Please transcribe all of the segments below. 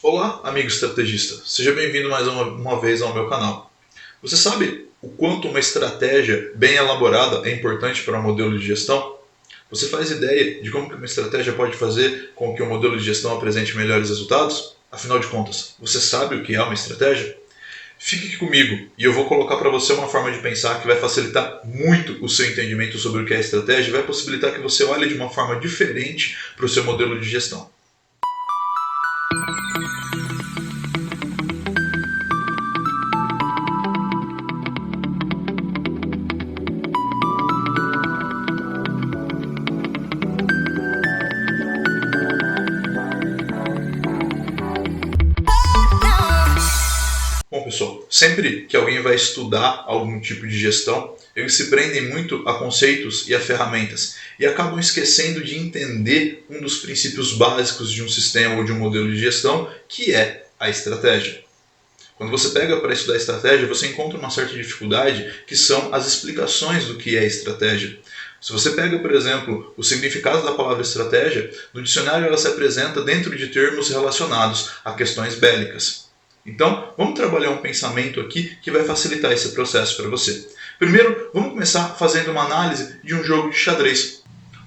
Olá, amigo estrategista. Seja bem-vindo mais uma vez ao meu canal. Você sabe o quanto uma estratégia bem elaborada é importante para um modelo de gestão? Você faz ideia de como que uma estratégia pode fazer com que o modelo de gestão apresente melhores resultados? Afinal de contas, você sabe o que é uma estratégia? Fique aqui comigo e eu vou colocar para você uma forma de pensar que vai facilitar muito o seu entendimento sobre o que é estratégia e vai possibilitar que você olhe de uma forma diferente para o seu modelo de gestão. Bom, pessoal, sempre que alguém vai estudar algum tipo de gestão, eles se prendem muito a conceitos e a ferramentas e acabam esquecendo de entender um dos princípios básicos de um sistema ou de um modelo de gestão, que é a estratégia. Quando você pega para estudar estratégia, você encontra uma certa dificuldade, que são as explicações do que é estratégia. Se você pega, por exemplo, o significado da palavra estratégia, no dicionário ela se apresenta dentro de termos relacionados a questões bélicas. Então, vamos trabalhar um pensamento aqui que vai facilitar esse processo para você. Primeiro, vamos começar fazendo uma análise de um jogo de xadrez.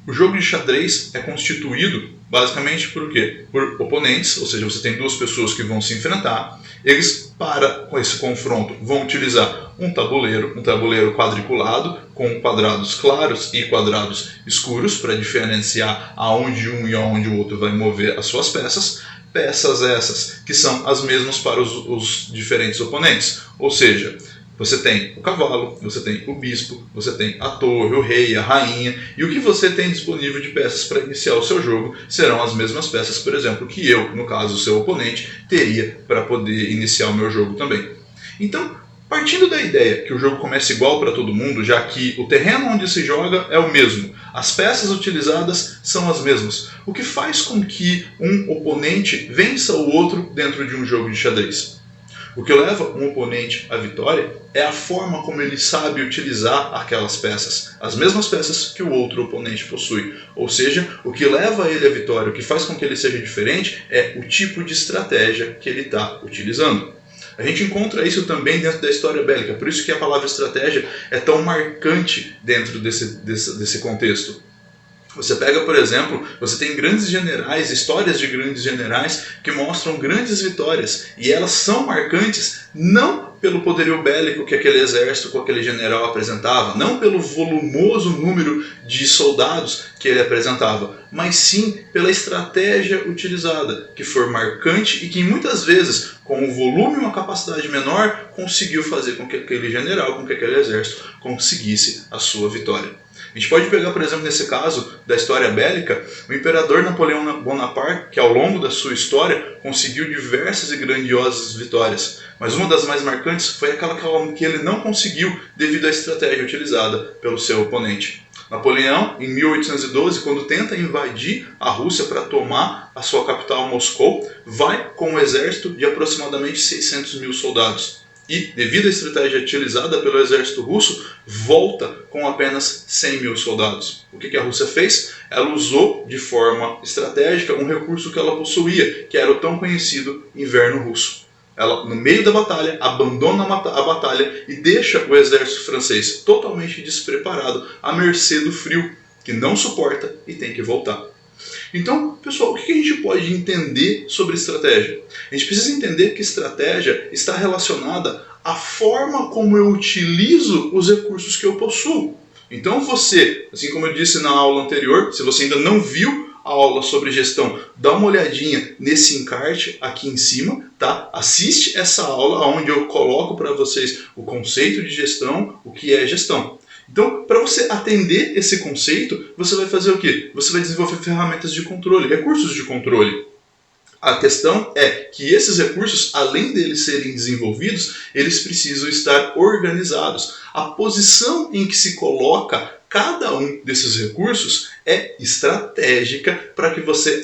O jogo de xadrez é constituído basicamente por quê? Por oponentes, ou seja, você tem duas pessoas que vão se enfrentar. Eles, para esse confronto, vão utilizar um tabuleiro quadriculado, com quadrados claros e quadrados escuros, para diferenciar aonde um e aonde o outro vai mover as suas peças. Peças essas que são as mesmas para os diferentes oponentes, ou seja, você tem o cavalo, você tem o bispo, você tem a torre, o rei, a rainha, e o que você tem disponível de peças para iniciar o seu jogo serão as mesmas peças, por exemplo, que eu, no caso o seu oponente, teria para poder iniciar o meu jogo também. Então, partindo da ideia que o jogo começa igual para todo mundo, já que o terreno onde se joga é o mesmo, as peças utilizadas são as mesmas, o que faz com que um oponente vença o outro dentro de um jogo de xadrez. O que leva um oponente à vitória é a forma como ele sabe utilizar aquelas peças, as mesmas peças que o outro oponente possui. Ou seja, o que leva ele à vitória, o que faz com que ele seja diferente, é o tipo de estratégia que ele está utilizando. A gente encontra isso também dentro da história bélica, por isso que a palavra estratégia é tão marcante dentro desse contexto. Você pega, por exemplo, você tem grandes generais, histórias de grandes generais que mostram grandes vitórias, e elas são marcantes não pelo poderio bélico que aquele exército com aquele general apresentava, não pelo volumoso número de soldados que ele apresentava, mas sim pela estratégia utilizada, que foi marcante e que muitas vezes, com um volume e uma capacidade menor, conseguiu fazer com que aquele general, com que aquele exército conseguisse a sua vitória. A gente pode pegar, por exemplo, nesse caso da história bélica, o imperador Napoleão Bonaparte, que ao longo da sua história conseguiu diversas e grandiosas vitórias. Mas uma das mais marcantes foi aquela que ele não conseguiu devido à estratégia utilizada pelo seu oponente. Napoleão, em 1812, quando tenta invadir a Rússia para tomar a sua capital, Moscou, vai com um exército de aproximadamente 600 mil soldados. E, devido à estratégia utilizada pelo exército russo, volta com apenas 100 mil soldados. O que a Rússia fez? Ela usou de forma estratégica um recurso que ela possuía, que era o tão conhecido inverno russo. Ela, no meio da batalha, abandona a batalha e deixa o exército francês totalmente despreparado, à mercê do frio, que não suporta e tem que voltar. Então, pessoal, o que a gente pode entender sobre estratégia? A gente precisa entender que estratégia está relacionada à forma como eu utilizo os recursos que eu possuo. Então você, assim como eu disse na aula anterior, se você ainda não viu a aula sobre gestão, dá uma olhadinha nesse encarte aqui em cima, tá? Assiste essa aula onde eu coloco para vocês o conceito de gestão, o que é gestão. Então, para você atender esse conceito, você vai fazer o quê? Você vai desenvolver ferramentas de controle, recursos de controle. A questão é que esses recursos, além deles serem desenvolvidos, eles precisam estar organizados. A posição em que se coloca cada um desses recursos é estratégica para que você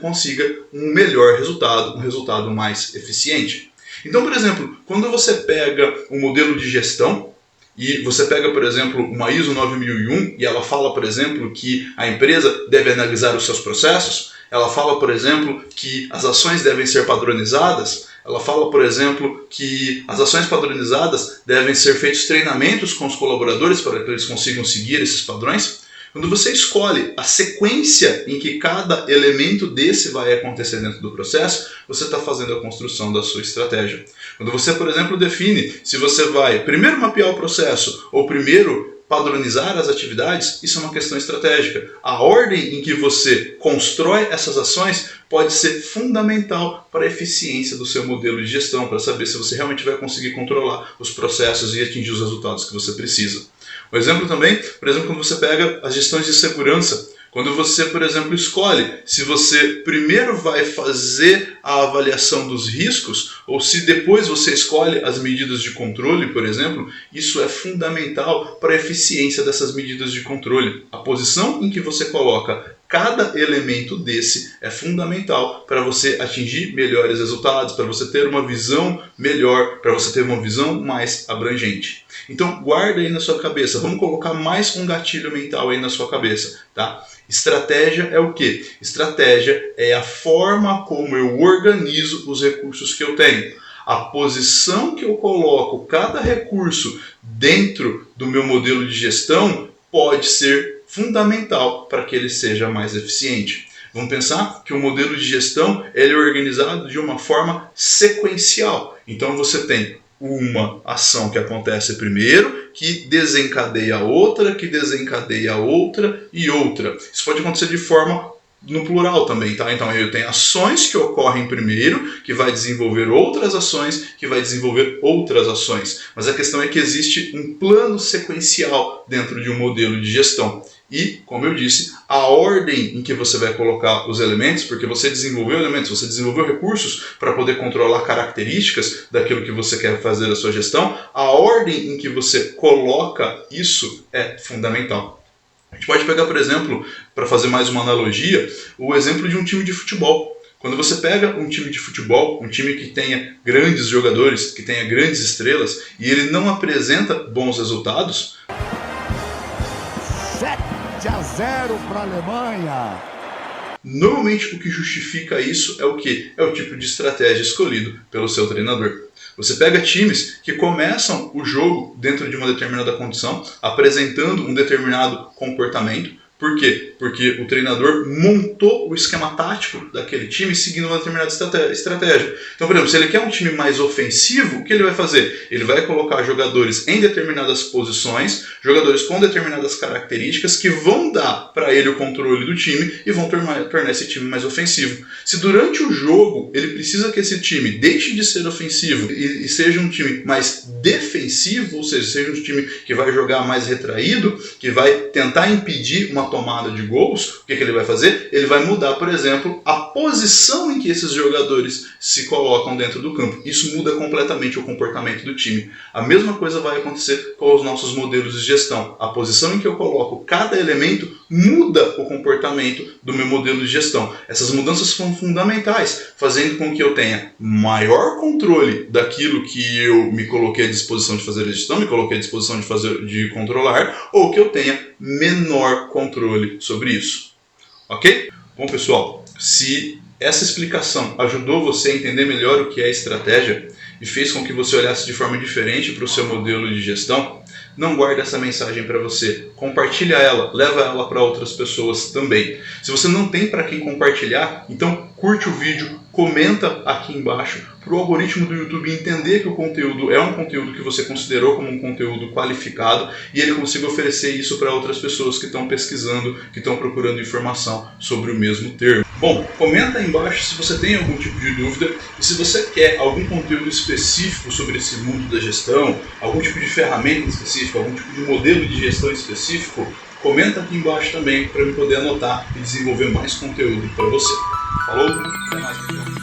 consiga um melhor resultado, um resultado mais eficiente. Então, por exemplo, quando você pega um modelo de gestão, e você pega, por exemplo, uma ISO 9001 e ela fala, por exemplo, que a empresa deve analisar os seus processos, Ela fala, por exemplo, que as ações devem ser padronizadas. Ela fala, por exemplo, que as ações padronizadas devem ser feitos treinamentos com os colaboradores para que eles consigam seguir esses padrões. Quando você escolhe a sequência em que cada elemento desse vai acontecer dentro do processo, você está fazendo a construção da sua estratégia. Quando você, por exemplo, define se você vai primeiro mapear o processo ou primeiro padronizar as atividades, isso é uma questão estratégica. A ordem em que você constrói essas ações pode ser fundamental para a eficiência do seu modelo de gestão, para saber se você realmente vai conseguir controlar os processos e atingir os resultados que você precisa. Um exemplo também, por exemplo, quando você pega as gestões de segurança. Quando você, por exemplo, escolhe se você primeiro vai fazer a avaliação dos riscos ou se depois você escolhe as medidas de controle, por exemplo, isso é fundamental para a eficiência dessas medidas de controle. A posição em que você coloca cada elemento desse é fundamental para você atingir melhores resultados, para você ter uma visão melhor, para você ter uma visão mais abrangente. Então guarda aí na sua cabeça, vamos colocar mais um gatilho mental aí na sua cabeça, tá? Estratégia é o quê? Estratégia é a forma como eu organizo os recursos que eu tenho. A posição que eu coloco cada recurso dentro do meu modelo de gestão pode ser fundamental para que ele seja mais eficiente. Vamos pensar que o modelo de gestão ele é organizado de uma forma sequencial. Então você tem uma ação que acontece primeiro, que desencadeia outra, que desencadeia outra e outra. Isso pode acontecer de forma no plural também, tá? Então eu tenho ações que ocorrem primeiro, que vai desenvolver outras ações, que vai desenvolver outras ações. Mas a questão é que existe um plano sequencial dentro de um modelo de gestão. E, como eu disse, a ordem em que você vai colocar os elementos, porque você desenvolveu elementos, você desenvolveu recursos para poder controlar características daquilo que você quer fazer na sua gestão, a ordem em que você coloca isso é fundamental. A gente pode pegar, por exemplo, para fazer mais uma analogia, o exemplo de um time de futebol. Quando você pega um time de futebol, um time que tenha grandes jogadores, que tenha grandes estrelas, e ele não apresenta bons resultados, 7-0 para a Alemanha. Normalmente o que justifica isso é o quê? É o tipo de estratégia escolhido pelo seu treinador. Você pega times que começam o jogo dentro de uma determinada condição, apresentando um determinado comportamento. Por quê? Porque o treinador montou o esquema tático daquele time seguindo uma determinada estratégia. Então, por exemplo, se ele quer um time mais ofensivo, o que ele vai fazer? Ele vai colocar jogadores em determinadas posições, jogadores com determinadas características que vão dar para ele o controle do time e vão tornar esse time mais ofensivo. Se durante o jogo ele precisa que esse time deixe de ser ofensivo e seja um time mais defensivo, ou seja, seja um time que vai jogar mais retraído, que vai tentar impedir uma tomada de gols, o que ele vai fazer? Ele vai mudar, por exemplo, a posição em que esses jogadores se colocam dentro do campo. Isso muda completamente o comportamento do time. A mesma coisa vai acontecer com os nossos modelos de gestão. A posição em que eu coloco cada elemento muda o comportamento do meu modelo de gestão. Essas mudanças são fundamentais, fazendo com que eu tenha maior controle daquilo que eu me coloquei à disposição de fazer a gestão, me coloquei à disposição de controlar, ou que eu tenha menor controle sobre isso. Ok? Bom, pessoal, se essa explicação ajudou você a entender melhor o que é estratégia e fez com que você olhasse de forma diferente para o seu modelo de gestão, não guarde essa mensagem para você. Compartilha ela, leva ela para outras pessoas também. Se você não tem para quem compartilhar, então curte o vídeo, comenta aqui embaixo para o algoritmo do YouTube entender que o conteúdo é um conteúdo que você considerou como um conteúdo qualificado e ele consiga oferecer isso para outras pessoas que estão pesquisando, que estão procurando informação sobre o mesmo termo. Bom, comenta aí embaixo se você tem algum tipo de dúvida e se você quer algum conteúdo específico sobre esse mundo da gestão, algum tipo de ferramenta específica, algum tipo de modelo de gestão específico, comenta aqui embaixo também para eu poder anotar e desenvolver mais conteúdo para você. Falou? Até mais, pessoal.